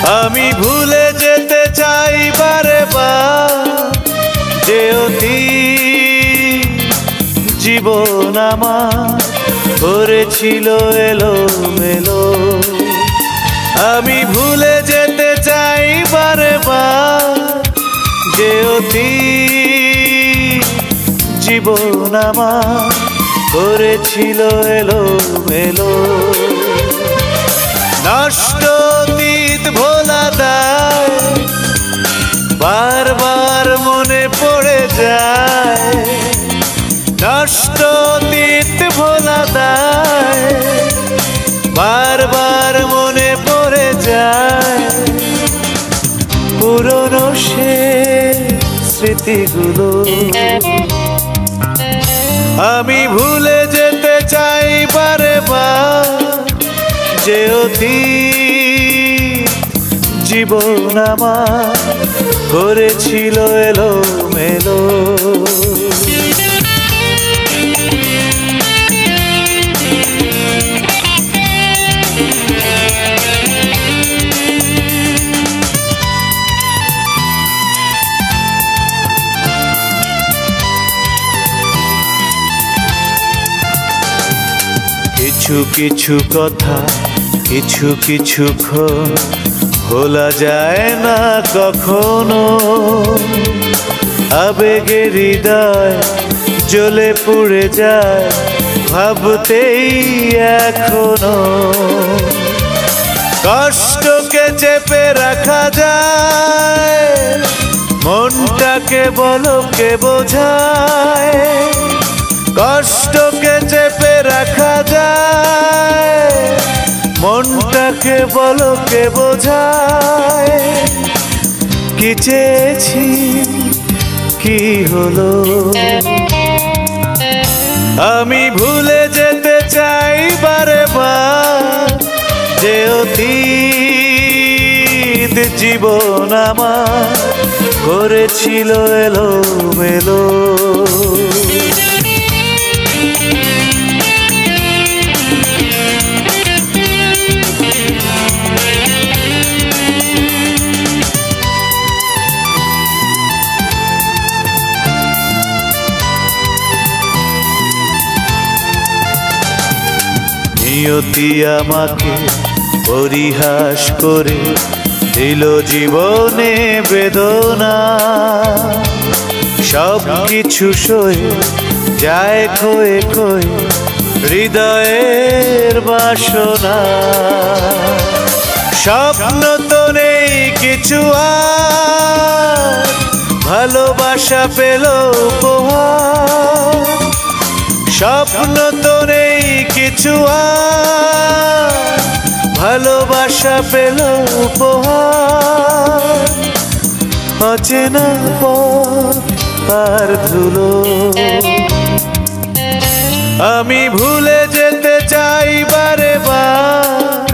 আমি ভুলে যেতে চাই বারে বার যে অতীত জীবন আমার করেছিল এলোমেলো। আমি ভুলে যেতে চাই বারে বার যে অতীত জীবন আমার করেছিল এলোমেলো। নষ্ট অতীত ভোলা দায় বারবার মনে পড়ে যায়। নষ্ট অতীত ভোলা দায় বারবার মনে পড়ে যায়। পুরনো সে স্মৃতিগুলো আমি ভুলে যেতে চাই বারে বার যে অতীত জীবন আমার করেছিল এলোমেলো। কিছু কিছু কথা কিছু কিছুক্ষণ ভোলা যায় না কখনো। আবেগে হৃদয় জ্বলে পুড়ে যায় ভাবতেই এখনো। কষ্টকে চেপে রাখা যায় মনটাকে বলকে বোঝায়। কষ্টকে চেপে রাখা যায় মনটাকে বলকে বোঝায়। কি চেয়েছি কি হলো আমি ভুলে যেতে চাই বারে বার যে অতীত জীবন আমার করেছিল এলোমেলো। নিয়তি আমাকে পরিহাস করে দিল জীবনে বেদনা। সব কিছু সয়ে যায় ক্ষয়ে ক্ষয়ে হৃদয়ের বাসনা। স্বপ্ন তো নেই কিছু আর ভালোবাসা পেল উপহার। স্বপ্ন তো নেই কিছু আর ভালোবাসা পেল উপহার। অচেনা পথ আর ধুলো আমি ভুলে যেতে চাই বারে বার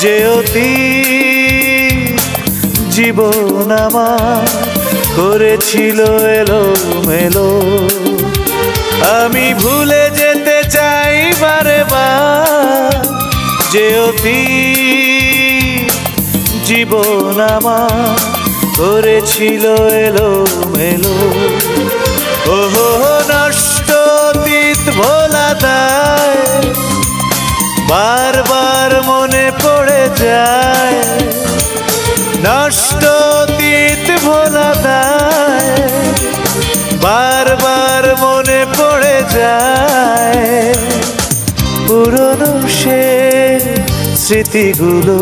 যে অতীত জীবন আমার করেছিল এলোমেলো। আমি ভুলে যেতে চাই বারে বার যে অতীত জীবন আমার করেছিল এলোমেলো। ওহো নষ্ট অতীত ভোলা দায় বারবার মনে পড়ে যায়। নষ্ট অতীত ভোলা দায় বারবার মনে পড়ে যায়। পুরনো সে স্মৃতিগুলো